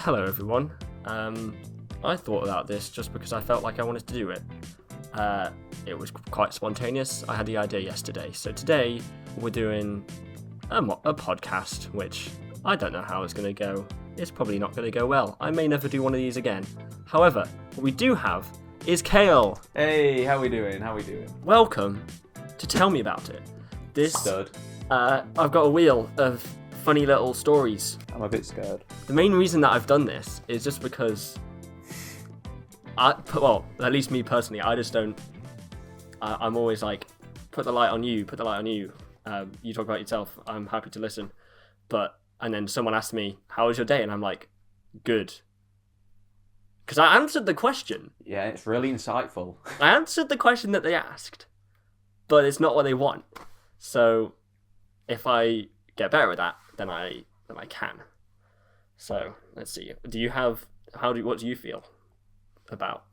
Hello everyone. I thought about this just because I felt like I wanted to do it. It was quite spontaneous. I had the idea yesterday. So today we're doing a podcast, which I don't know how it's going to go. It's probably not going to go well. I may never do one of these again. However, what we do have is Cael. Hey, how we doing? Welcome to Tell Me About It. This Stud. I've got a wheel of funny little stories. I'm a bit scared. The main reason that I've done this is just because at least me personally, I just don't. I'm always like, put the light on you. You talk about yourself. I'm happy to listen. And then someone asked me, "How was your day?" And I'm like, "Good." Because I answered the question. Yeah, it's really insightful. I answered the question that they asked, but it's not what they want. So if I get better at that, then I can. So let's see. What do you feel about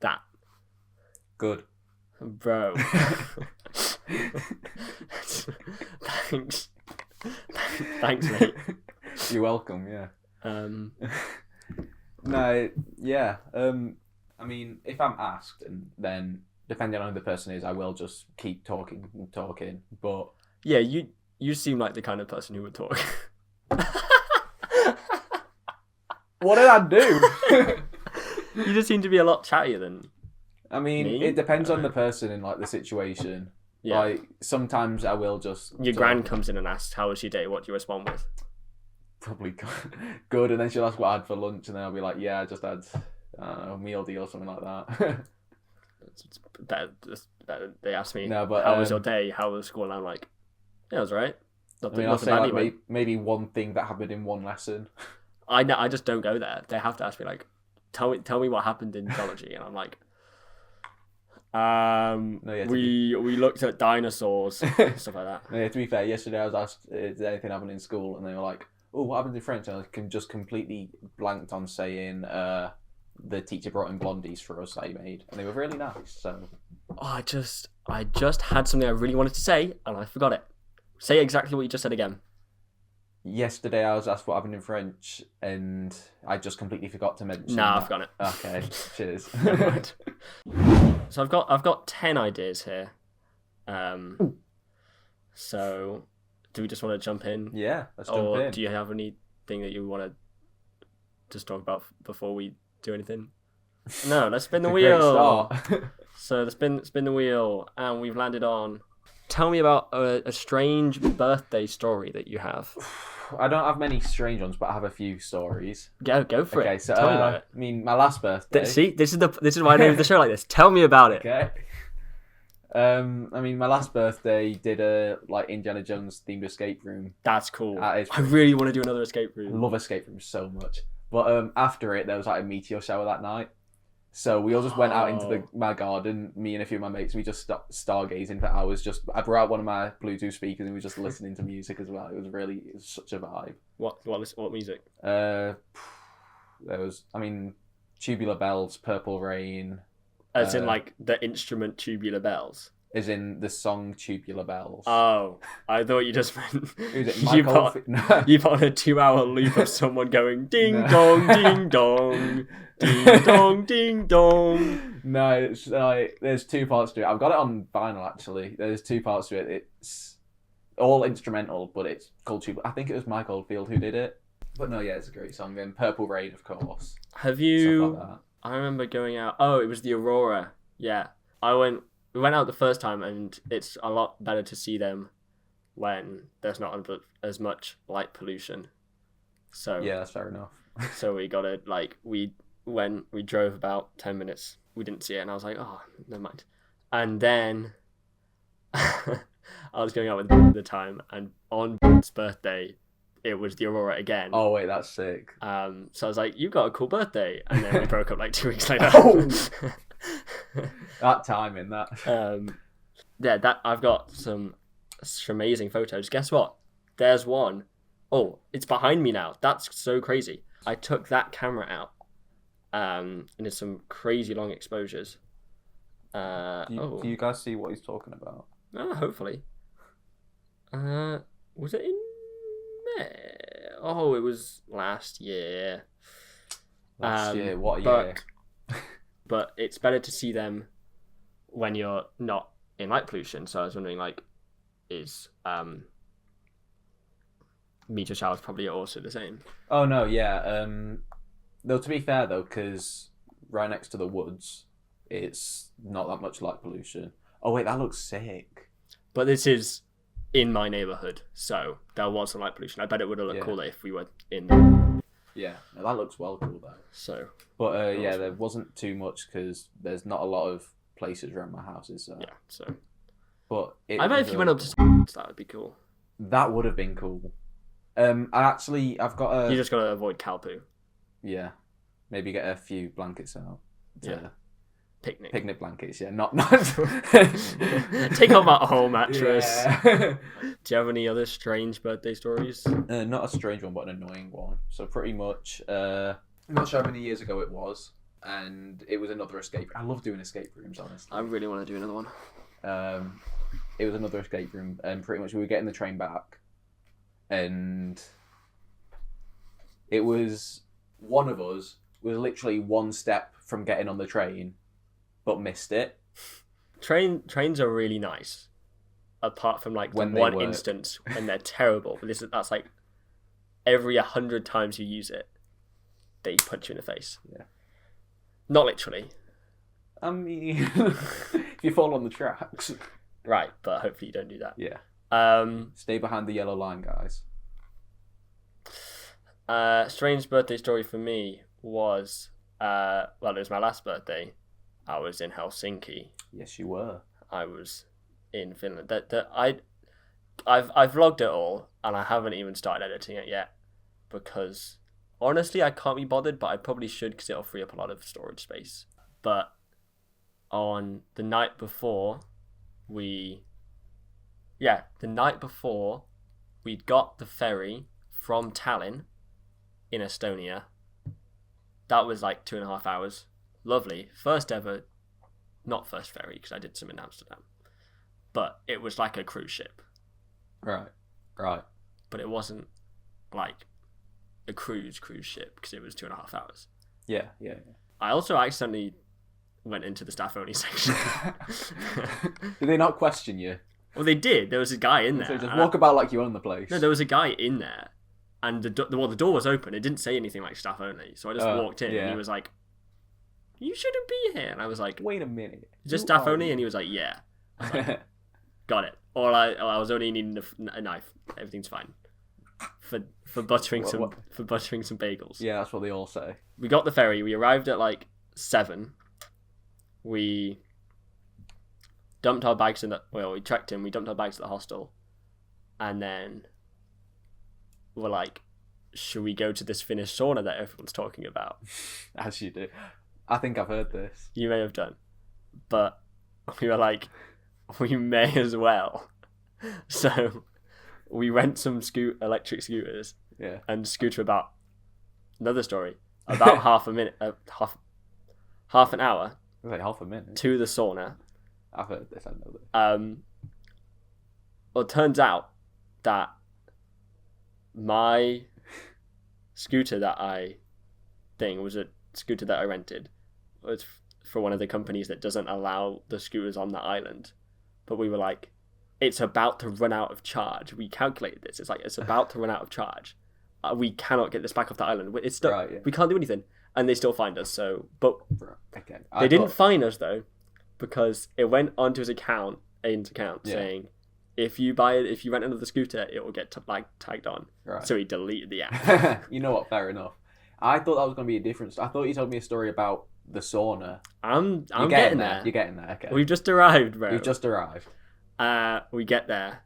that? Good. Bro. Thanks, mate. You're welcome, yeah. No, yeah. I mean, if I'm asked, and then depending on who the person is, I will just keep talking. But yeah, you seem like the kind of person who would talk. what did I do? You just seem to be a lot chattier than. I mean, me? it depends on the person and like the situation. Yeah. Like sometimes I will just. Your gran comes in and asks, "How was your day?" What do you respond with? Probably good, and then she'll ask what I had for lunch, and then I'll be like, "Yeah, I just had a meal deal or something like that." It's better. They ask me, No, but "How was your day? How was school?" And I'm like, "Yeah, it was right." I'll say like maybe one thing that happened in one lesson. I know. I just don't go there. They have to ask me like, "Tell me what happened in geology," and I'm like, we looked at dinosaurs, stuff like that. No, yeah, to be fair, yesterday I was asked, "Did anything happen in school?" And they were like, "Oh, what happened in French?" And I just completely blanked on saying the teacher brought in blondies for us that he made, and they were really nice. So I just had something I really wanted to say, and I forgot it. Say exactly what you just said again. Yesterday I was asked what happened in French, and I just completely forgot to mention. Nah, that. I've got it. Okay, cheers. Right. So I've got 10 ideas here. So do we just want to jump in? Yeah, let's jump or in. do you have anything that you want to just talk about before we do anything? No, let's spin the wheel. Great start. So spin the wheel, and we've landed on. Tell me about a strange birthday story that you have. I don't have many strange ones, but I have a few stories. Go for it. Okay, so tell me about it. I mean, my last birthday. See, this is why I named the show like this. Tell me about it. Okay. I mean, my last birthday did a Indiana Jones themed escape room. That's cool. That is I really want to do another escape room. I love escape rooms so much. But after it, there was a meteor shower that night. So we all just went out into my garden, me and a few of my mates. We just stopped stargazing for hours. I brought out one of my Bluetooth speakers and we were just listening to music as well. It was such a vibe. What music? There was, Tubular Bells, Purple Rain. As in the instrument Tubular Bells? As in the song Tubular Bells. Oh, I thought you just meant Who's it? you put on a 2-hour loop of someone going ding dong, ding dong, ding dong, ding dong. No, it's there's two parts to it. I've got it on vinyl actually. There's two parts to it. It's all instrumental, but it's called Tubular. I think it was Mike Oldfield who did it. But no, yeah, it's a great song. And Purple Rain, of course. Have you? Stuff like that. I remember going out. Oh, it was the Aurora. Yeah, we went out the first time, and it's a lot better to see them when there's not as much light pollution. So yeah, that's fair enough. So we got it. We drove about 10 minutes. We didn't see it, and I was like, oh, never mind. And then I was going out with at the time, and on his birthday, it was the Aurora again. Oh wait, that's sick. So I was like, "You got a cool birthday," and then we broke up 2 weeks later. Oh! That timing, that. Yeah, I've got some amazing photos. Guess what? There's one. Oh, it's behind me now. That's so crazy. I took that camera out, and it's some crazy long exposures. Do you guys see what he's talking about? Oh, hopefully. Was it in May? Oh, it was last year. Last year, what a year. But it's better to see them when you're not in light pollution. So I was wondering, like, is meteor showers probably also the same? Oh no, yeah. Though to be fair though, because right next to the woods, it's not that much light pollution. Oh wait, that looks sick. But this is in my neighborhood, so there was some light pollution. I bet it would have looked cooler if we were in. Yeah, no, that looks well cool though. So, but yeah, there wasn't too much because there's not a lot of places around my houses. So. Yeah, so. But I bet if you went up to that would be cool. That would have been cool. I've got a. You just gotta avoid cow poo. Yeah, maybe get a few blankets out. Picnic blankets, yeah. Not. Take off that whole mattress. Yeah. Do you have any other strange birthday stories? Not a strange one, but an annoying one. So pretty much, I'm not sure how many years ago it was, and it was another escape. I love doing escape rooms, honestly. I really want to do another one. It was another escape room, and pretty much we were getting the train back, and it was one of us was literally one step from getting on the train, but missed it. Trains are really nice, apart from like when the one instance when they're terrible. But that's like every 100 times you use it, they punch you in the face. Yeah. Not literally. I mean, if you fall on the tracks. Right, but hopefully you don't do that. Yeah. Stay behind the yellow line, guys. Strange birthday story for me was, it was my last birthday. I was in Helsinki. Yes, you were. I was in Finland. I've vlogged it all, and I haven't even started editing it yet, because honestly, I can't be bothered, but I probably should, because it'll free up a lot of storage space. But on the night before, we'd got the ferry from Tallinn in Estonia. That was like 2.5 hours. Lovely. First ever, not first ferry, because I did some in Amsterdam. But it was like a cruise ship. Right. But it wasn't like a cruise ship, because it was 2.5 hours. Yeah. I also accidentally went into the staff only section. Did they not question you? Well, they did. There was a guy in there. So just walk about like you own the place. No, there was a guy in there, and the door was open. It didn't say anything like staff only, so I just walked in, and he was like, "You shouldn't be here." And I was like, "Wait a minute, just staff only?" And he was like, "Yeah." I was like, got it. Or I was only needing a knife. Everything's fine. For buttering some bagels. Yeah, that's what they all say. We got the ferry. We arrived at like 7. We dumped our bags we trekked in. We dumped our bags at the hostel, and then we're like, should we go to this Finnish sauna that everyone's talking about? As you do. I think I've heard this. You may have done, but we were like, we may as well. So we rent some electric scooters. Yeah. And scooter about another story about half an hour. Like half a minute to the sauna. I've heard this. I know this. Well, it turns out that my scooter was a scooter that I rented. It was for one of the companies that doesn't allow the scooters on the island. But we were like, it's about to run out of charge. We calculated this. It's like, it's about to run out of charge. We cannot get this back off the island. It's stuck. Right, yeah. We can't do anything. And they still find us. So, but okay. They didn't fine us though, because it went onto his account, saying, if you rent another scooter, it will get tagged on. Right. So he deleted the app. You know what? Fair enough. I thought that was going to be a different. I thought you told me a story about the sauna. I'm getting there. You're getting there. Okay. We've just arrived, bro. We've just arrived. We get there.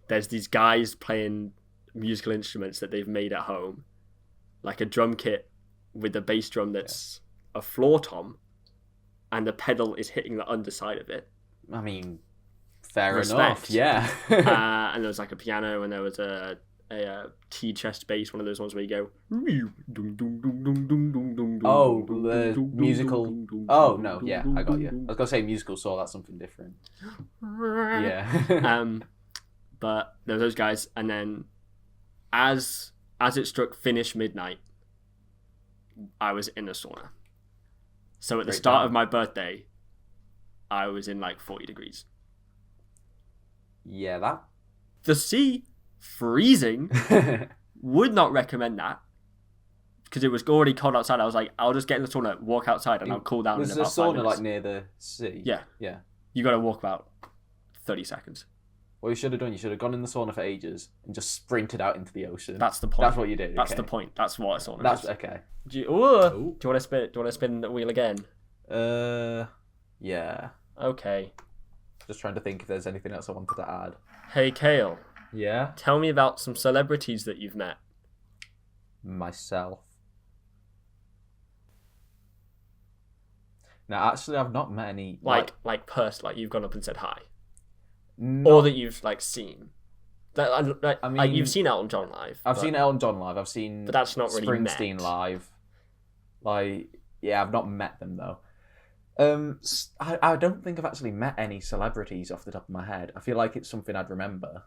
There's these guys playing musical instruments that they've made at home, like a drum kit with a bass drum that's a floor tom, and the pedal is hitting the underside of it. I mean, fair enough. Yeah. And there was like a piano, and there was a T chest bass, one of those ones where you go. Oh, the musical. Oh no, yeah, I got you. I was gonna say musical saw. That's something different. Yeah. But there were those guys, and then as it struck Finnish midnight, I was in a sauna. So at the Great start time. of my birthday, I was in like 40 degrees. Yeah, that. The sea, freezing. Would not recommend that. Because it was already cold outside. I was like, I'll just get in the sauna, walk outside, and I'll cool down in Was about the 5 sauna minutes. like near the sea? Yeah. Yeah. You got to walk about 30 seconds. What you should have done, you should have gone in the sauna for ages and just sprinted out into the ocean. That's the point. That's what you did. That's okay. the point. That's what a sauna That's is. okay. Do you want to spin? Do you want to spin the wheel again? Yeah. Okay. Just trying to think if there's anything else I wanted to add. Hey, Cael. Yeah. Tell me about some celebrities that you've met. Myself. Now, actually, I've not met any Like you've gone up and said hi, not- or that you've like seen. I mean, you've seen Elton John live. I've seen Elton John live. I've seen, but that's not really Springsteen met. live. Like, yeah, I've not met them though. I don't think I've actually met any celebrities off the top of my head. I feel like it's something I'd remember.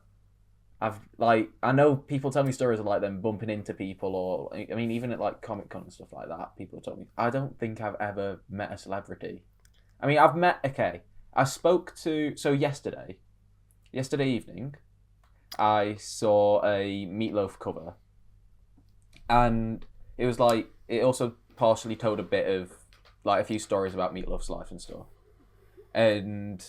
I know people tell me stories of like them bumping into people, or I mean, even at like Comic-Con and stuff like that, people have told me. I don't think I've ever met a celebrity. I mean, I spoke to, yesterday evening, I saw a Meatloaf cover, and it was like, it also partially told a bit of like a few stories about Meatloaf's life and stuff, and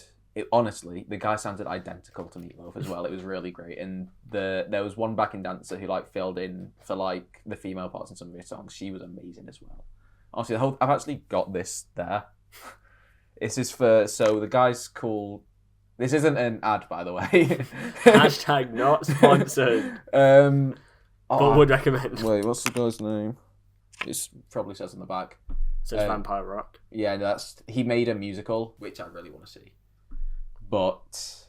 honestly, the guy sounded identical to Meatloaf as well. It was really great, and there was one backing dancer who like filled in for like the female parts in some of his songs. She was amazing as well. Honestly, I've actually got this there. This is so the guy's called. This isn't an ad, by the way. Hashtag not sponsored. But would recommend. Wait, what's the guy's name? It probably says on the back. It says Vampire Rock. Yeah, he made a musical, which I really want to see. But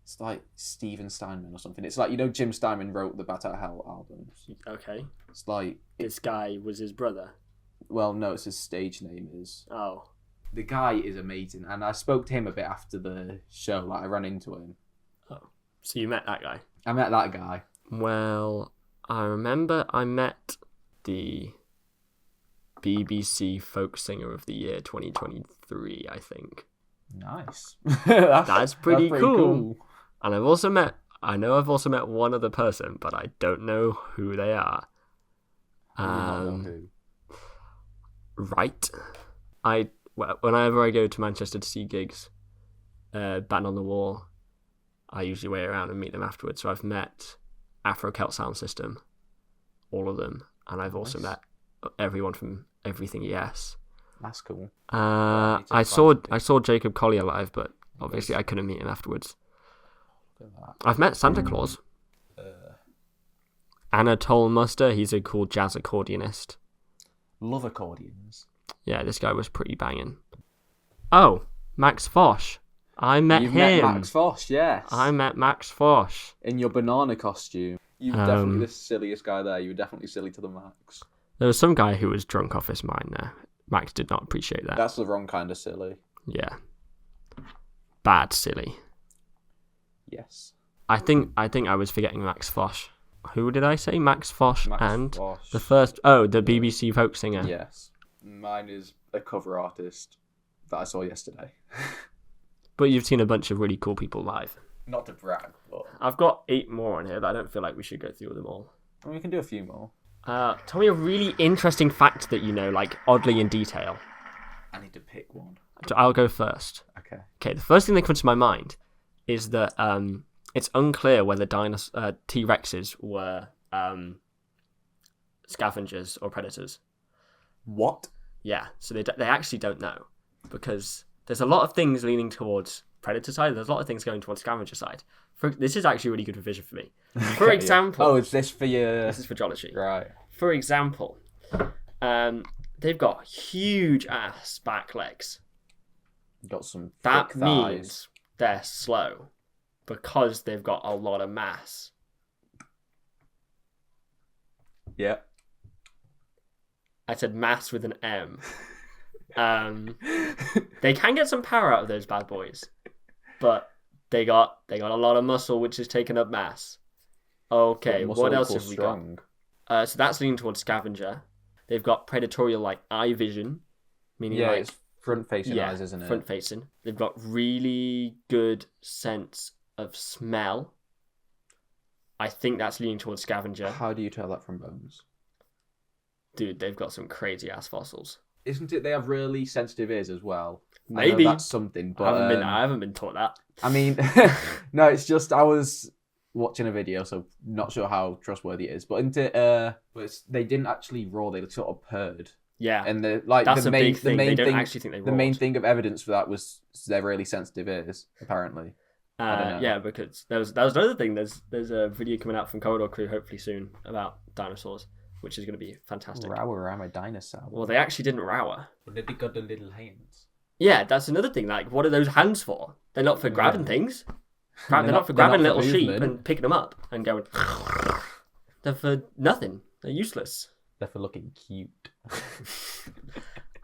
it's like Steven Steinman or something. It's like, Jim Steinman wrote the Bat Out of Hell albums. Okay. It's like... This guy was his brother? Well, no, it's his stage name is. Oh. The guy is amazing, and I spoke to him a bit after the show. Like, I ran into him. Oh. So you met that guy? I met that guy. Well, I remember I met the BBC Folk Singer of the Year 2023, I think. Nice. That's pretty cool. And I've also met one other person, but I don't know who they are. Right. Whenever I go to Manchester to see gigs, Batten on the Wall, I usually wait around and meet them afterwards. So I've met Afro Celt Sound System, all of them, and I've also met everyone from Everything Yes. That's cool. I saw Jacob Collier live, but obviously I couldn't meet him afterwards. I've met Santa Claus. Anatole Muster, he's a cool jazz accordionist. Love accordions. Yeah, this guy was pretty banging. Oh, Max Fosh. I met him. Met Max Fosh, yes. I met Max Fosh. In your banana costume. You were definitely the silliest guy there. You were definitely silly to the max. There was some guy who was drunk off his mind there. Max did not appreciate that. That's the wrong kind of silly. Yeah. Bad silly. Yes. I think I was forgetting Max Fosh. Who did I say? Max Fosh and Fosh. The first... Oh, the BBC folk singer. Yes. Mine is a cover artist that I saw yesterday. But you've seen a bunch of really cool people live. Not to brag, but... I've got 8 more on here, but I don't feel like we should go through them all. I mean, we can do a few more. Tell me a really interesting fact that you know, like, oddly in detail. I need to pick one. I'll go first. Okay, the first thing that comes to my mind is that it's unclear whether T-Rexes were scavengers or predators. What? Yeah, so they actually don't know, because there's a lot of things leaning towards predator side, there's a lot of things going towards scavenger side. This is actually really good revision for me. For example... Oh, is this for your... This is for geology. Right. For example, they've got huge ass back legs. Got some That thick thighs. means they're slow, because they've got a lot of mass. Yeah. I said mass with an M. They can get some power out of those bad boys, but they got a lot of muscle, which is taking up mass. Okay, what else have we got? So that's leaning towards scavenger. They've got predatory like eye vision, meaning Yeah, like it's front-facing eyes, isn't it? front facing. They've got really good sense of smell. I think that's leaning towards scavenger. How do you tell that from bones? Dude, they've got some crazy ass fossils. Isn't it they have really sensitive ears as well? Maybe I know that's something, but I haven't been taught that. I mean, no, it's just I was watching a video, so not sure how trustworthy it is. But they didn't actually roar; they sort of purred. Yeah, and that's the a main big thing. They don't actually think they roared. The main thing of evidence for that was their really sensitive ears, apparently. I don't know. Yeah, because that was another thing. There's a video coming out from Corridor Crew hopefully soon about dinosaurs, which is going to be fantastic. Rower, I'm a dinosaur. Well, they actually didn't rower. But they got the little hands. Yeah, that's another thing. Like, what are those hands for? They're not for grabbing things. They're not for grabbing little sheep and picking them up and going. They're for nothing. They're useless. They're for looking cute.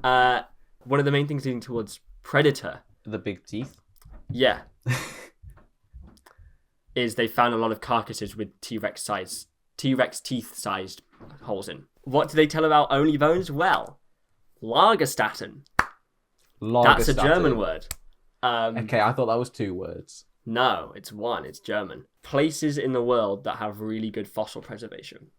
One of the main things leading towards predator. The big teeth. Yeah. Is they found a lot of carcasses with T-Rex teeth-sized holes in. What do they tell about only bones? Well, Lagerstätten. That's a German word. Okay, I thought that was 2 words. No, it's 1. It's German. Places in the world that have really good fossil preservation.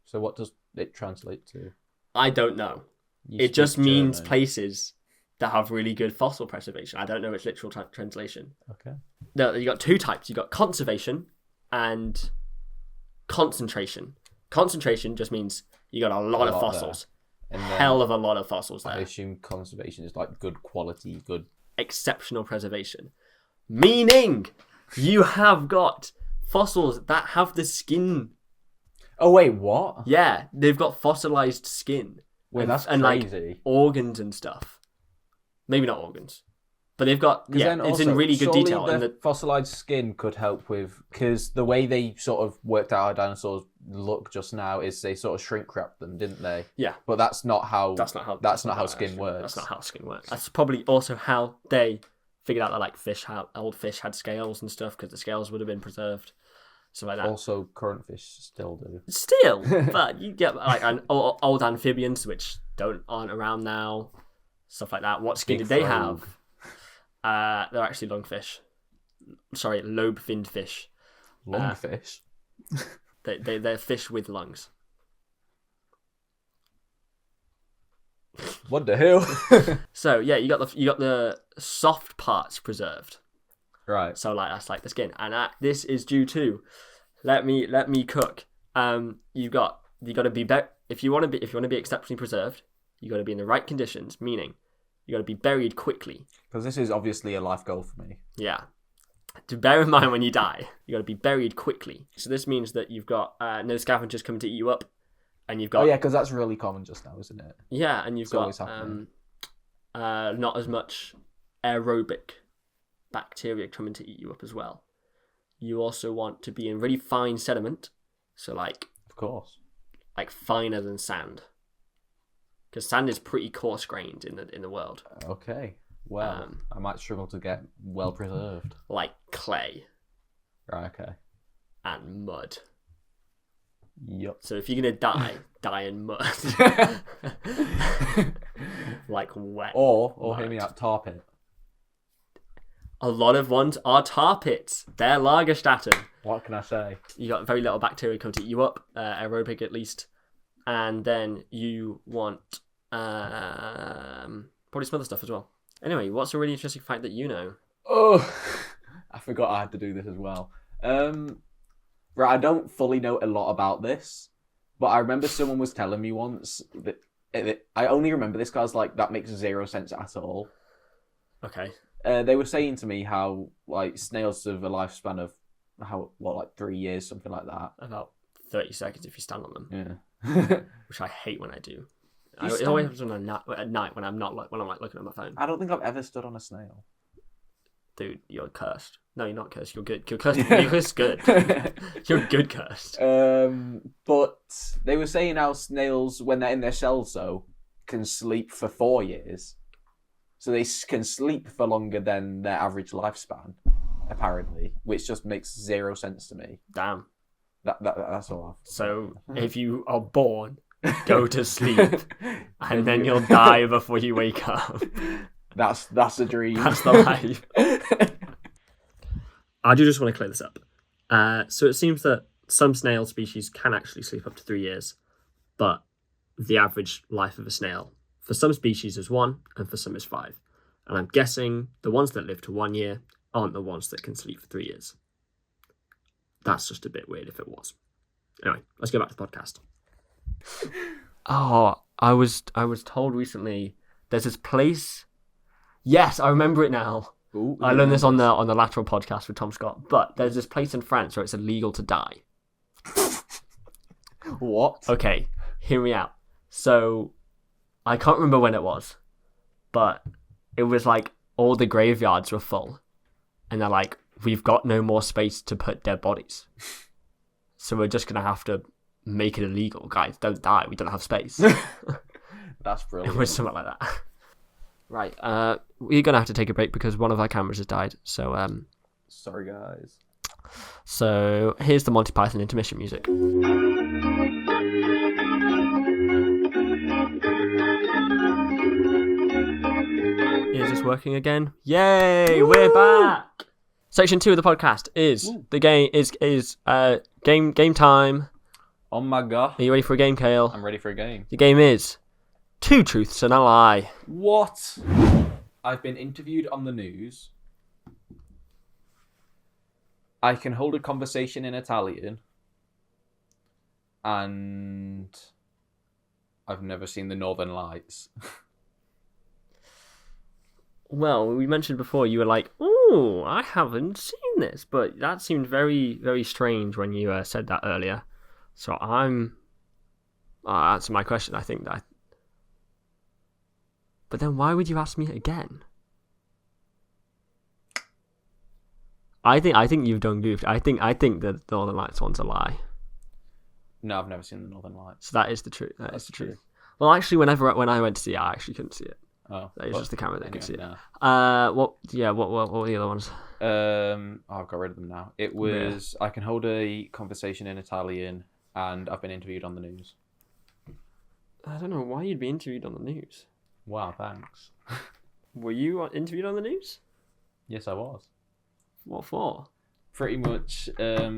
So what does it translate to? I don't know. It just means places that have really good fossil preservation. I don't know its literal translation. Okay. No, you got 2 types. You got conservation and concentration. Concentration just means you got a lot of fossils. Hell of a lot of fossils there. I assume conservation is like good quality, good exceptional preservation. Meaning you have got fossils that have the skin. Oh wait, what? Yeah, they've got fossilized skin. Wait, that's crazy. And like organs and stuff. Maybe not organs. But they've got, it's in really good detail. And the fossilized skin could help with, because the way they sort of worked out how dinosaurs look just now is they sort of shrink wrapped them, didn't they? Yeah. But that's not how skin works. That's not how skin works. That's probably also how they figured out that like how old fish had scales and stuff, because the scales would have been preserved. So like that. Also, current fish still do. Still, but you get like old amphibians which aren't around now, stuff like that. What skin did they have? They're actually lungfish. Sorry, lobe-finned fish. Lungfish? They're fish with lungs. What the hell? So yeah, you got the soft parts preserved. Right. So like that's like the skin, and this is due to let me cook. You got to be if you want to be exceptionally preserved, you got to be in the right conditions, meaning you got to be buried quickly. Because this is obviously a life goal for me. Yeah. To bear in mind when you die, you got to be buried quickly. So this means that you've got no scavengers coming to eat you up, and you've got. Oh yeah, because that's really common just now, isn't it? Yeah, and you've got not as much aerobic bacteria coming to eat you up as well. You also want to be in really fine sediment, so like. Of course. Like finer than sand. Because sand is pretty coarse grained in the world. Okay. Well, I might struggle to get well preserved. Like clay. Right, okay. And mud. Yep. So if you're going to die in mud. Like wet. Or hear me out, tar pit. A lot of ones are tar pits. They're Lagerstätten. What can I say? You got very little bacteria come to eat you up, aerobic at least. And then you want probably some other stuff as well. Anyway, what's a really interesting fact that you know? Oh, I forgot I had to do this as well. Right, I don't fully know a lot about this, but I remember someone was telling me once that I only remember this because like that makes 0 sense at all. Okay. They were saying to me how like snails have a lifespan of 3 years, something like that. About 30 seconds if you stand on them. Yeah. Which I hate when I do. It always happens at night when I'm looking at my phone. I don't think I've ever stood on a snail. Dude, you're cursed. No, you're not cursed. You're good. You're cursed. You're cursed good. You're good cursed. But they were saying how snails, when they're in their shells, though, can sleep for 4 years. So they can sleep for longer than their average lifespan, apparently, which just makes 0 sense to me. Damn. That's all. So if you are born go to sleep, and then you'll die before you wake up. That's a dream. That's the life. I do just want to clear this up. So it seems that some snail species can actually sleep up to 3 years, but the average life of a snail for some species is 1, and for some is 5. And I'm guessing the ones that live to 1 year aren't the ones that can sleep for 3 years. That's just a bit weird if it was. Anyway, let's go back to the podcast. Oh, I was told recently there's this place. Yes, I remember it now. Ooh, I learned this on the Lateral podcast with Tom Scott. But there's this place in France where it's illegal to die. What? Okay, hear me out. So, I can't remember when it was, but it was like all the graveyards were full. And they're like, we've got no more space to put dead bodies. So we're just going to have to make it illegal. Guys, don't die. We don't have space. That's brilliant. It was something like that. Right, we're going to have to take a break because one of our cameras has died. So, sorry, guys. So, here's the Monty Python intermission music. Is this working again? Yay, Woo! We're back! Section 2 of the podcast is Woo! The game game time. Oh my god. Are you ready for a game, Cael? I'm ready for a game. The game is 2 truths and a lie. What? I've been interviewed on the news. I can hold a conversation in Italian. And I've never seen the Northern Lights. Well, we mentioned before you were like, "Oh, I haven't seen this," but that seemed very, very strange when you said that earlier. So I'm answer my question. I think that. But then, why would you ask me again? I think you've done goofed. I think the Northern Lights one's a lie. No, I've never seen the Northern Lights. So that is the truth. That's the truth. Well, actually, when I went to see it, I actually couldn't see it. Oh, that is just the camera that could see it. No. What were the other ones? I've got rid of them now. It was I can hold a conversation in Italian, and I've been interviewed on the news. I don't know why you'd be interviewed on the news. Wow, thanks. Were you interviewed on the news? Yes, I was. What for? Pretty much. I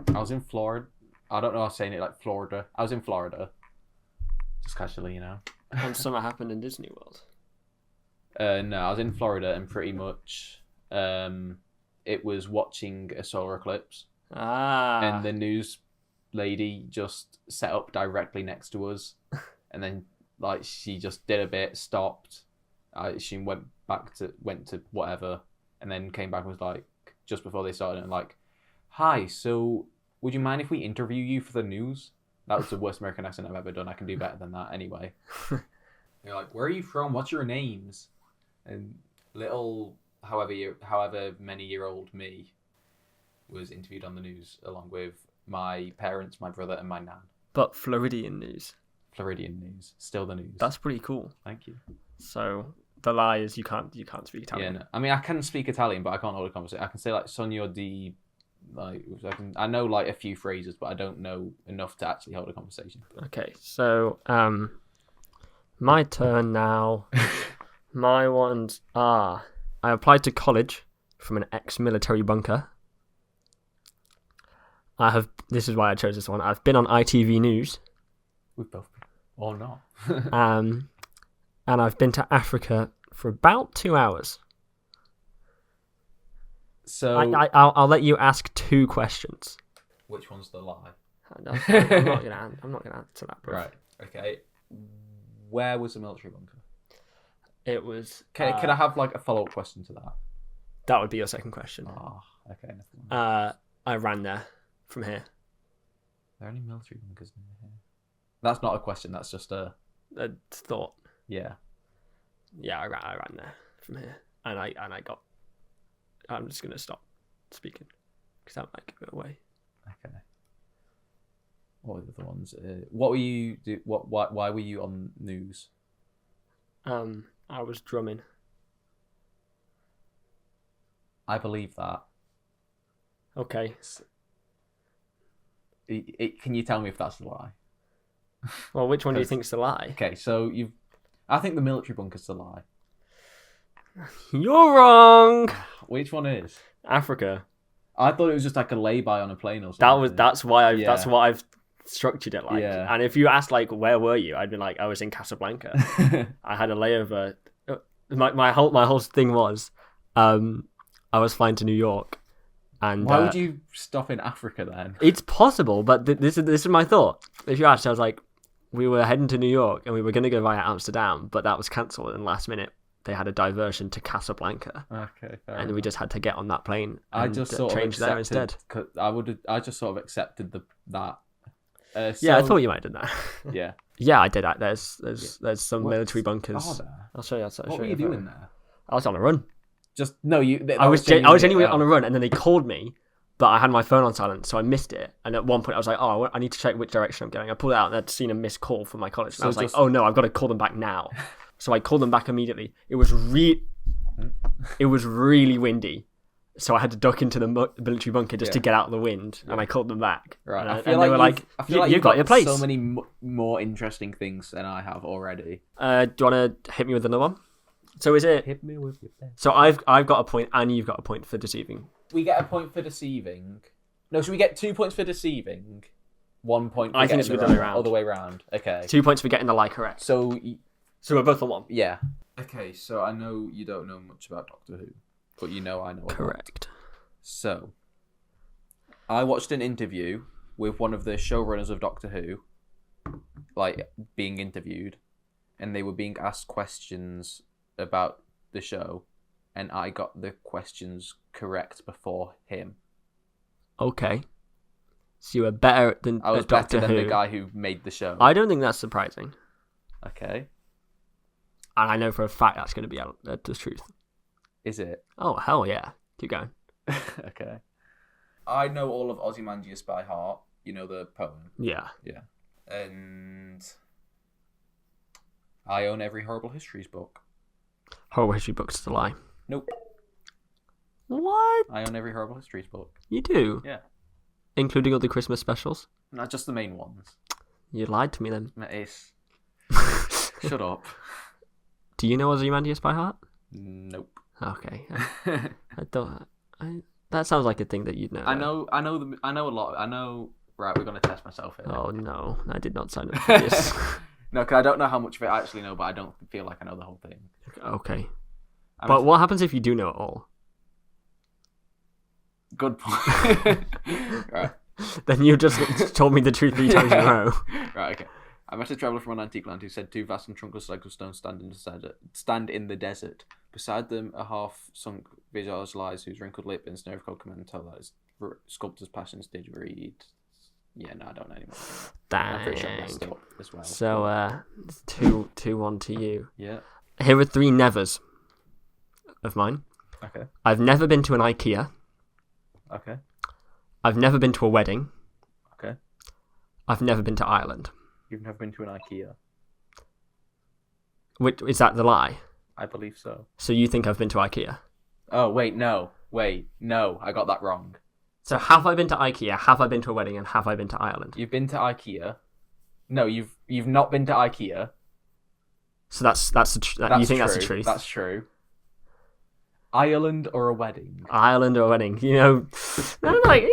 was in Florida. I don't know. I was saying it like Florida. I was in Florida. Just casually, you know. And something happened in Disney World. No, I was in Florida, and pretty much, it was watching a solar eclipse. And the news lady just set up directly next to us, and then like she just did a bit, stopped. She went to whatever, and then came back and was like, just before they started, and like, "Hi, so would you mind if we interview you for the news?" That was the worst American accent I've ever done. I can do better than that anyway. They're like, "Where are you from? What's your names?" And little, however many year old me was interviewed on the news along with my parents, my brother, and my nan. But Floridian news. Floridian news, still the news. That's pretty cool. Thank you. So the lie is you can't speak Italian. Yeah, no. I mean, I can speak Italian, but I can't hold a conversation. I can say like "Sogno di," like I know like a few phrases, but I don't know enough to actually hold a conversation. Okay, so my turn now. My ones are: I applied to college from an ex-military bunker. This is why I chose this one. I've been on ITV News. We've both been. Or not. And I've been to Africa for about 2 hours. So I'll let you ask 2 questions. Which one's the lie? I'm not gonna answer that, bro. Right. Okay. Where was the military bunker? It was. Can I have like a follow-up question to that? That would be your second question. Oh, okay. I ran there from here. Are there any military bunkers near here? That's not a question. That's just a thought. Yeah. Yeah, I ran there from here, and I got. I'm just gonna stop speaking because that might give it away. Okay. What were the other ones? What were you? Why were you on news? I was drumming. I believe that. Okay. Can you tell me if that's a lie? Well, which one do you think's the lie? Okay, so I think the military bunker's the lie. You're wrong. Which one is? Africa. I thought it was just like a lay-by on a plane or something. That's why I've structured it like. Yeah. And if you asked like where were you, I'd be like I was in Casablanca. I had a layover. My whole thing was, I was flying to New York, and why would you stop in Africa then? It's possible, but this is my thought. If you asked, I was like, we were heading to New York and we were going to go via Amsterdam, but that was cancelled. And last minute, they had a diversion to Casablanca. Okay, fair and enough. we just had to get on that plane. And I just sort of change there accepted. instead. I just sort of accepted that. Yeah, I thought you might have done that. Yeah. Yeah, I did that. There's some military bunkers. Are there? I'll show you. What were you doing there? I was on a run. Just no, you. I was genuinely on a run, and then they called me, but I had my phone on silent, so I missed it. And at one point, I was like, "Oh, I need to check which direction I'm going." I pulled it out, and I'd seen a missed call from my college, and I was like, "Oh no, I've got to call them back now." So I called them back immediately. It was really windy, so I had to duck into the military bunker just to get out of the wind, and I called them back. Right, and they were like, "You've got your place." So many more interesting things than I have already. Do you want to hit me with another one? So is it? Hit me with your pen. So I've got a point, and you've got a point for deceiving. We get a point for deceiving. No, should we get 2 points for deceiving? 1 point. For I think it's the other way around. Okay. 2 points for getting the lie correct. So we're both on one. Yeah. Okay, so I know you don't know much about Doctor Who, but you know I know. Correct. So I watched an interview with one of the showrunners of Doctor Who, like being interviewed, and they were being asked questions about the show, and I got the questions correct before him. Okay. So you were better than I was Doctor better than Who. the guy who made the show. I don't think that's surprising. Okay. And I know for a fact that's going to be the truth. Is it? Oh, hell yeah. Keep going. Okay. I know all of Ozymandias by heart. You know the poem? Yeah. Yeah. And I own every Horrible Histories book. Horrible history books is a lie. Nope. What? I own every Horrible Histories book. You do? Yeah. Including all the Christmas specials? Not just the main ones. You lied to me then. It's... Shut up. Do you know Ozymandias by heart? Nope. Okay. That sounds like a thing that you'd know. I know a lot. Right, we're going to test myself here. Oh no, I did not sign up for this. No, because I don't know how much of it I actually know, but I don't feel like I know the whole thing. Okay. But what happens if you do know it all? Good point. Right. Then you just told me the truth 3 times in a row. Right, okay. I met a traveller from an antique land who said 2 vast and trunkless legs of stone stand in the desert. Beside them, a half-sunk visage lies whose wrinkled lip and snare of cold command tell that his sculptor's passions did read. Yeah, no, I don't know anymore. I'm pretty sure I messed up as well. So, 2-1 to you. Yeah. Here are 3 nevers of mine. Okay. I've never been to an IKEA. Okay. I've never been to a wedding. Okay. I've never been to Ireland. You've never been to an IKEA? Is that the lie? I believe so. So you think I've been to IKEA? Oh, wait, no. I got that wrong. So have I been to IKEA, have I been to a wedding, and have I been to Ireland? You've been to IKEA. No, you've not been to IKEA. So that's you think that's the truth? That's true. Ireland or a wedding? Ireland or a wedding. You know, I'm like...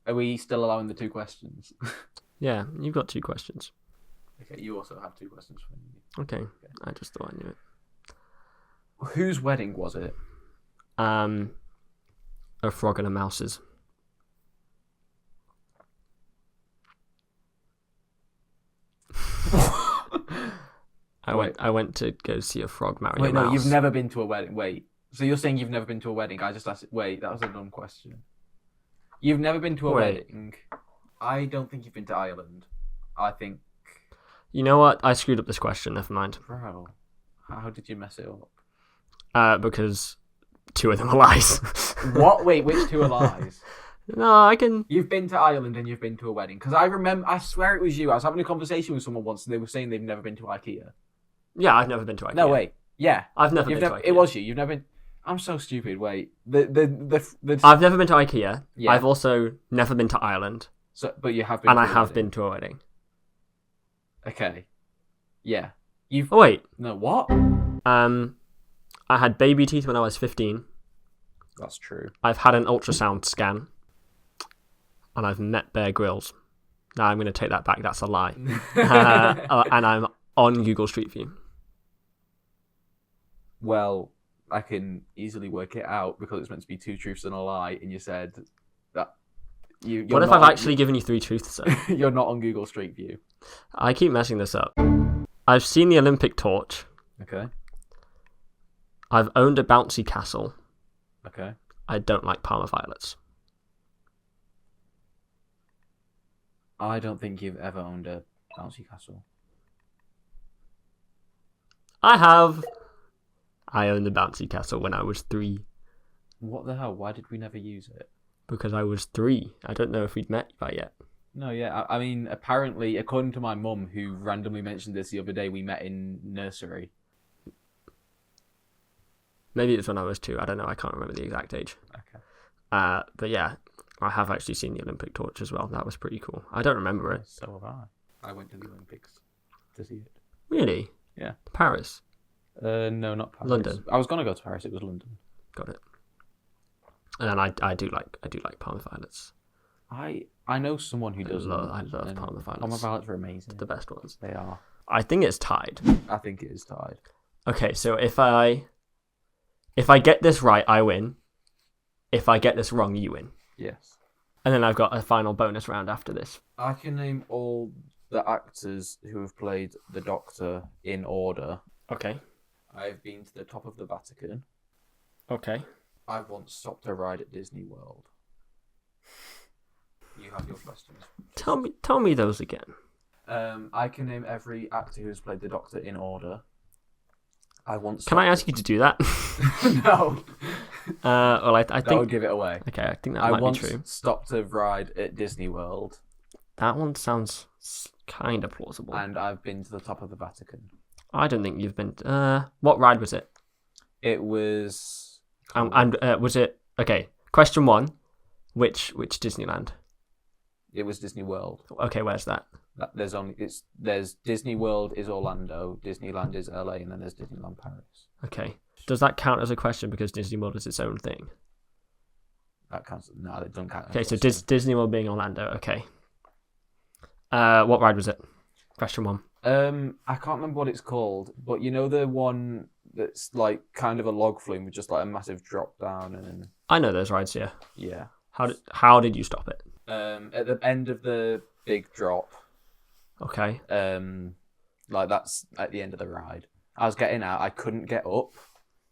Are we still allowing the 2 questions? Yeah, you've got 2 questions. Okay, you also have 2 questions for me. Okay. I just thought I knew it. Whose wedding was it? A frog and a mouse's. I went to go see a frog marry a mouse. No, you've never been to a wedding. Wait, so you're saying you've never been to a wedding? I just asked. Wait, that was a dumb question. You've never been to a wedding. I don't think you've been to Ireland. I think. You know what? I screwed up this question. Never mind. Bro, how did you mess it up? Because 2 of them are lies. What? Wait, which 2 are lies? No, I can... You've been to Ireland and you've been to a wedding. Because I swear it was you. I was having a conversation with someone once and they were saying they've never been to IKEA. Yeah, I've never been to IKEA. No, wait. Yeah. I've never been to IKEA. It was you. You've never been... I'm so stupid. Wait, the I've never been to IKEA. Yeah. I've also never been to Ireland. So, but you have been. And to I a have wedding. been to a wedding. Okay. Yeah. You've. Oh, wait. No, what? I had baby teeth when I was 15. That's true. I've had an ultrasound scan. And I've met Bear Grylls. Now I'm going to take that back. That's a lie. And I'm on Google Street View. Well, I can easily work it out because it's meant to be 2 truths and a lie, and you said that you're What if not I've actually given you 3 truths, though? you're not on Google Street View. I keep messing this up. I've seen the Olympic torch. Okay. I've owned a bouncy castle. Okay. I don't like Parma violets. I don't think you've ever owned a bouncy castle. I have. I owned a bouncy castle when I was 3. What the hell? Why did we never use it? Because I was 3. I don't know if we'd met by yet. No, yeah. I mean, apparently, according to my mum, who randomly mentioned this the other day, we met in nursery. Maybe it was when I was 2. I don't know. I can't remember the exact age. Okay. But yeah, I have actually seen the Olympic torch as well. That was pretty cool. I don't remember it. So have I. I went to the Olympics to see it. Really? Yeah. Paris? No, not Paris. London. I was gonna go to Paris. It was London. Got it. And I do like Parma violets. I know someone who does. I love Parma violets. Parma violets are amazing. The best ones. They are. I think it's tied. I think it is tied. Okay, so if I get this right, I win. If I get this wrong, you win. Yes. And then I've got a final bonus round after this. I can name all the actors who have played the Doctor in order. Okay. I've been to the top of the Vatican. Okay. I once stopped a ride at Disney World. You have your questions. Tell me those again. I can name every actor who's played the Doctor in order. Can I ask you to do that? No. Well, I think that would give it away. Okay, I think that might be true. I once stopped a ride at Disney World. That one sounds kind of plausible. And I've been to the top of the Vatican. I don't think you've been. What ride was it? It was. And was it okay? Question 1: Which Disneyland? It was Disney World. Okay, where's that? There's Disney World is Orlando, Disneyland is LA, and then there's Disneyland Paris. Okay, does that count as a question because Disney World is its own thing? That counts. No, it doesn't count. Okay, so Disney World being Orlando. Okay. What ride was it? Question 1. I can't remember what it's called, but you know the one that's like kind of a log flume with just like a massive drop down and. I know those rides. Yeah. Yeah. How did you stop it? At the end of the big drop. Okay. Like that's at the end of the ride. I was getting out. I couldn't get up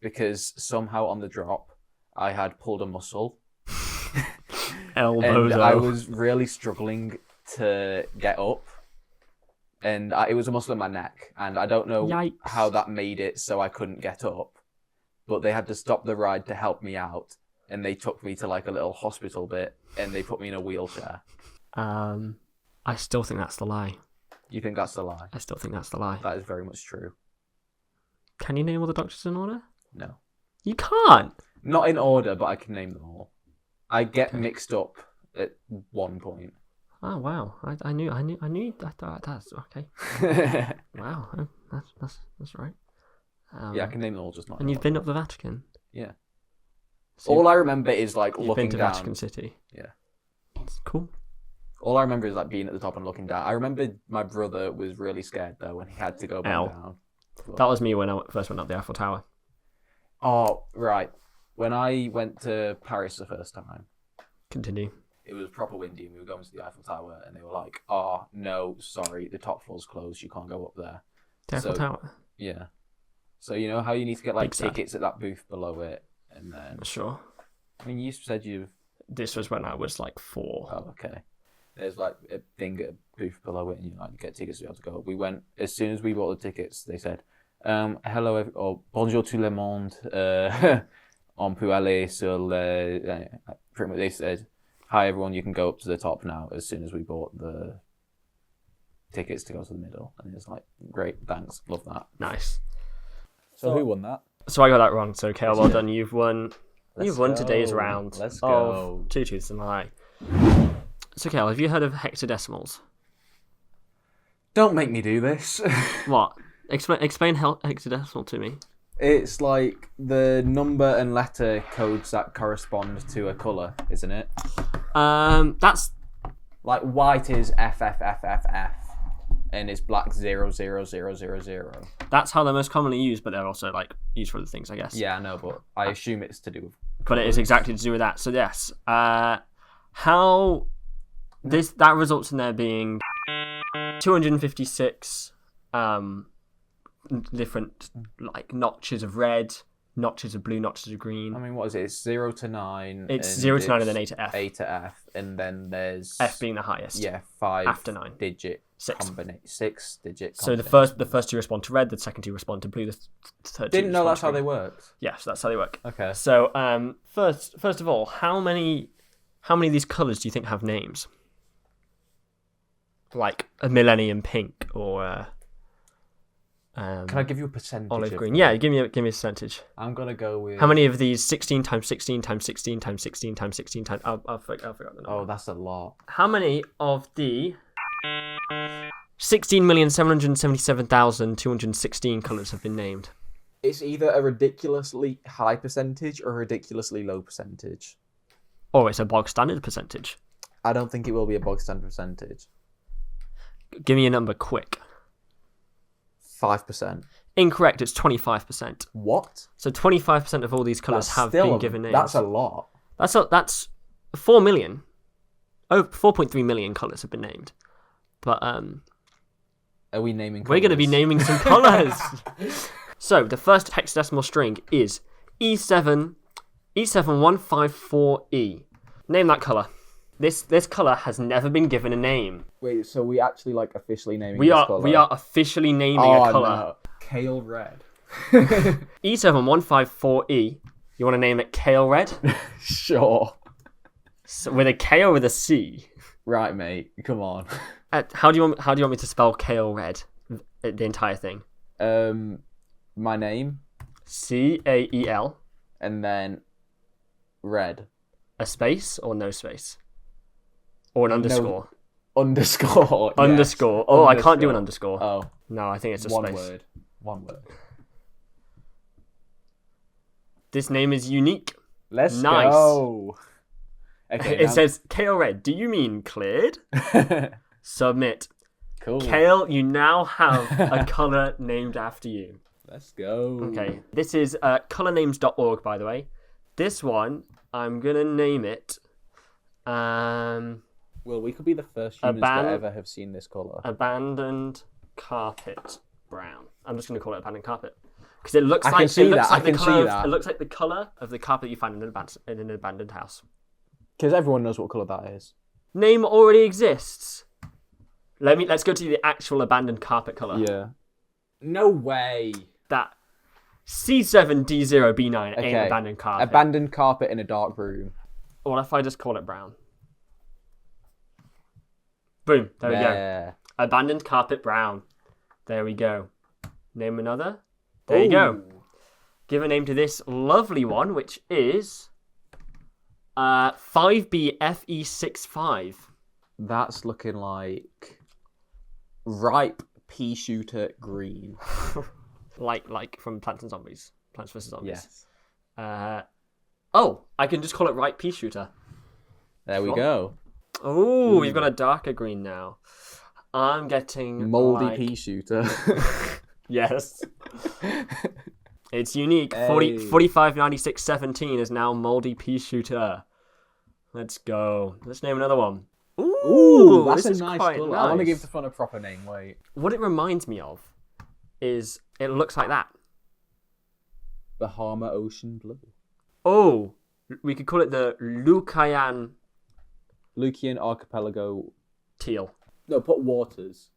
because somehow on the drop I had pulled a muscle. Elbows. And I was really struggling to get up. And it was a muscle in my neck. And I don't know Yikes. how that made it so I couldn't get up. But they had to stop the ride to help me out. And they took me to like a little hospital bit. And they put me in a wheelchair. I still think that's the lie. You think that's the lie? I still think that's the lie. That is very much true. Can you name all the Doctors in order? No. You can't. Not in order, but I can name them all. I get mixed up at one point. Oh wow! I knew that. That's okay. Wow, that's right. Yeah, I can name them all, just not. And you've been up the Vatican. Yeah. So all I remember is like you've looking been to down. Vatican City. Yeah. It's cool. All I remember is like being at the top and looking down. I remember my brother was really scared though when he had to go back down. But... That was me when I first went up the Eiffel Tower. Oh right, when I went to Paris the first time. Continue. It was proper windy and we were going to the Eiffel Tower and they were like, "Oh no, sorry, the top floor's closed. You can't go up there." The Eiffel Tower. Yeah. So you know how you need to get like Big sad. tickets at that booth below it, and then. Sure. I mean, you said you've. This was when I was like 4. Oh, okay. There's like a thing at a booth below it, and you like get tickets to be able to go. We went as soon as we bought the tickets. They said, "Hello, or bonjour tout le monde. On peut aller sur le." Pretty much, they said, "Hi everyone, you can go up to the top now." As soon as we bought the tickets to go to the middle, and it's like, "Great, thanks, love that." Nice. So who won that? So I got that wrong. So Cael, well Yeah. done. You've won. You've won today's round. Let's of go. Two Truths and a Lie. So Cael, have you heard of hexadecimals? Don't make me do this. What? Explain hexadecimal to me. It's like the number and letter codes that correspond to a colour, isn't it? That's Like white is FFFFF, and it's black 00000. That's how they're most commonly used, but they're also like used for other things, I guess. Yeah, I know, but I assume it's to do with. But it is exactly to do with that. So yes, how that results in there being 256 different like notches of red, notches of blue, notches of green. I mean, what is it? It's 0 to 9. It's 0 to 9 and then A to F. A to F, and then there's F being the highest. Yeah, 5 after 9. Digit 6. 6 digit. So the first two respond to red, the second two respond to blue, the third two Didn't know respond that's to how green. they worked. Yes, that's how they work. Okay. So first of all, how many of these colours do you think have names? Like a millennium pink or Can I give you a percentage? olive green? Yeah, give me a percentage. I'm gonna go with. How many of these 16 times 16 times 16 times 16 times 16 times? I'll figure out the number. Oh, that's a lot. How many of the 16,777,216 colours have been named? It's either a ridiculously high percentage or a ridiculously low percentage. Or it's a bog standard percentage. I don't think it will be a bog standard percentage. Give me a number quick. 5%. Incorrect, it's 25%. What? So 25% of all these colours That's have still been given names. That's a lot. That's 4 million. Oh, 4.3 million colours have been named. But Are we naming? we're going to be naming some colours. So the first hexadecimal string is E7154E. Name that colour. This colour has never been given a name. Wait, so we actually like officially naming We this are colour? we are officially naming a colour. No. Cael red. E7154E. You want to name it Cael Red? Sure. So with a K or with a C? Right, mate. Come on. How do you want me to spell Cael Red? The entire thing. My name Cael. and then red. A space or no space? Or an underscore? Underscore. Yes. Underscore. Oh, I can't do an underscore. Oh, No, I think it's a one space. word. One word. This name is unique. Let's Nice. go. Okay, It says Cael Red. Do you mean cleared? Submit. cool. Cael, you now have a colour named after you. Let's go. Okay. This is colournames.org, by the way. This one, I'm going to name it... Well, we could be the first humans to ever have seen this colour. Abandoned carpet brown. I'm just going to call it abandoned carpet because it looks I like can see it looks that. like I the can see color. that. It looks like the color of the carpet you find in an abandoned house. Because everyone knows what colour that is. Name already exists. Let's go to the actual abandoned carpet color. Yeah. No way. That C7D0B9 ain't Okay. abandoned carpet. Abandoned carpet in a dark room. What if I just call it brown? Boom. There we go. Yeah. Abandoned carpet brown. There we go. Name another. There you go. Give a name to this lovely one, which is 5BFE65. That's looking like ripe pea shooter green. like from Plants and Zombies. Plants vs Zombies. Yes. I can just call it right pea shooter. There we Sure. go. Oh, we've got a darker green now. I'm getting Moldy pea shooter. Yes. It's unique. Hey. 459617 is now moldy pea shooter. Let's go. Let's name another one. Ooh, that's this a is nice quite colour. I want to give the fun a proper name. Wait. What it reminds me of is it looks like that. Bahama Ocean Blue. Oh, we could call it the Lucayan Lucian Archipelago. teal. No, put waters.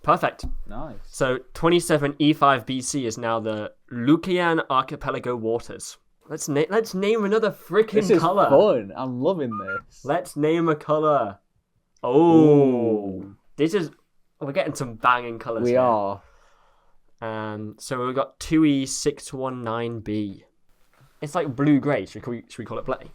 Perfect. Nice. So 27E5BC is now the Lucayan Archipelago waters. Let's name another freaking This is color. fun. I'm loving this. Let's name a color. Oh, Ooh. we're getting some banging colors. We here. are. So we've got 2E619B. It's like blue-grey. Should we call it play?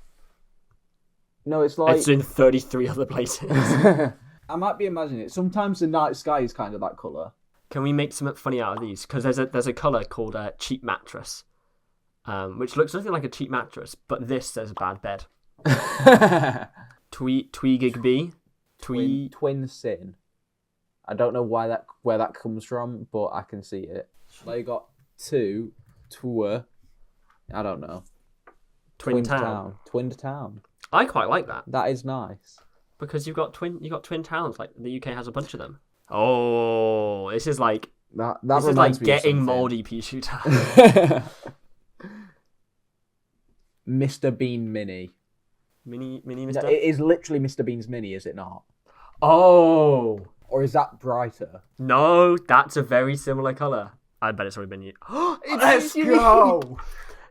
No, it's like... It's in 33 other places. I might be imagining it. Sometimes the night sky is kind of that colour. Can we make something funny out of these? Because there's a colour called cheap mattress, which looks nothing like a cheap mattress, but this says bad bed. Tweegig B. Twin sin. I don't know where that comes from, but I can see it. They got two. I don't know. Twin Town. Twin Town. I quite like that. That is nice. Because you've got twin towns. Like the UK has a bunch of them. Oh, this is like this is like getting mouldy pea shooter. Mr. Bean Mini. Mini Mr. It is literally Mr. Bean's Mini, is it not? Oh. Or is that brighter? No, that's a very similar colour. I bet it's already been used. Let's go!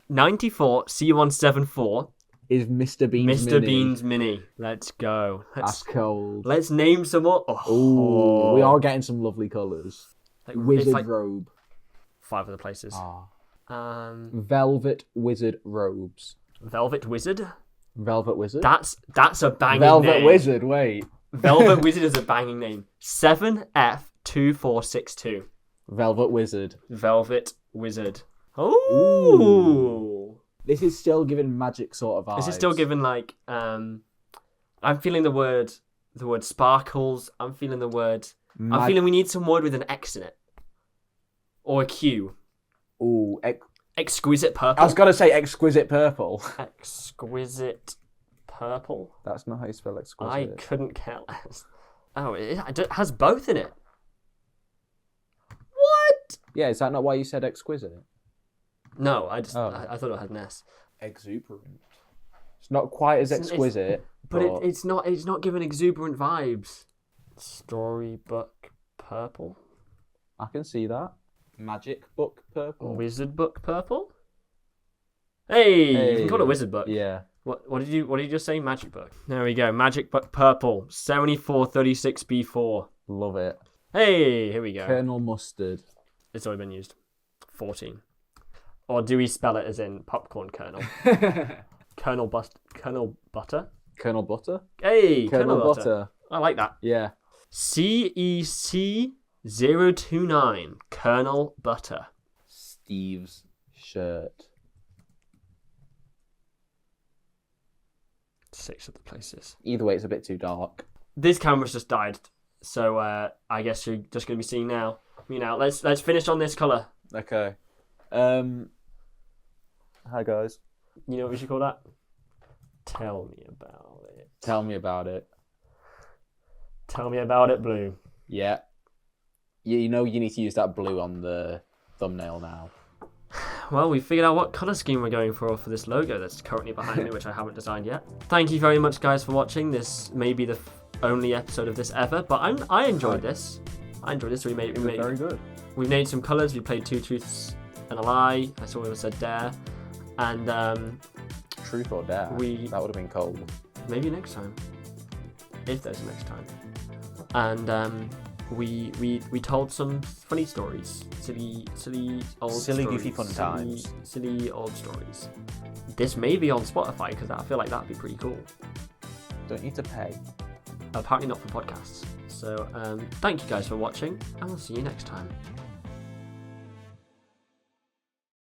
94 C174 is Mr. Bean's Mr. Bean's Mini. Let's go. That's cold. Let's name some more. Oh, we are getting some lovely colours. Like, Wizard robe. 5 other places. Velvet wizard robes. Velvet Wizard? Velvet Wizard? That's a banging Velvet name. Wizard, wait. Velvet Wizard is a banging name. 7F2462. Velvet Wizard. Velvet Wizard. Ooh. This is still giving magic sort of vibes. This is still giving like I'm feeling the word sparkles. I'm feeling the word I'm feeling we need some word with an X in it. Or a Q. Ooh, exquisite purple. I was gonna say exquisite purple. Exquisite purple. That's not how you spell exquisite. I couldn't care less. Oh, it has both in it. What? Yeah, is that not why you said exquisite? No, I thought it had an S. Exuberant. It's not quite as exquisite, but it's not giving exuberant vibes. Storybook purple. I can see that. Magic book purple. Wizard book purple. Hey, you can call it wizard book. Yeah. What did you just say? Magic book. There we go. Magic book purple. 7436B4. Love it. Hey, here we go. Colonel Mustard. It's already been used. 14. Or do we spell it as in popcorn kernel? Colonel Butter? Colonel Butter? Hey, Colonel Butter. I like that. Yeah. CEC029. Colonel Butter. Steve's shirt. 6 other places. Either way, it's a bit too dark. This camera's just died, so I guess you're just going to be seeing now. Let's finish on this colour. Okay. Hi guys. You know what we should call that? Tell me about it. Tell me about it. Tell me about it, blue. Yeah. You know you need to use that blue on the thumbnail now. Well, we figured out what colour scheme we're going for this logo that's currently behind me, which I haven't designed yet. Thank you very much, guys, for watching. This may be the only episode of this ever, but I enjoyed this. I enjoyed this. We made very good. We made some colours. We played 2 truths and a lie. I saw we said dare, and truth or dare. That would have been cold. Maybe next time, if there's a next time. And we told some funny stories, silly old stories, goofy fun times, silly old stories. This may be on Spotify because I feel like that'd be pretty cool. Don't need to pay. Apparently not for podcasts. So thank you guys for watching, and we'll see you next time.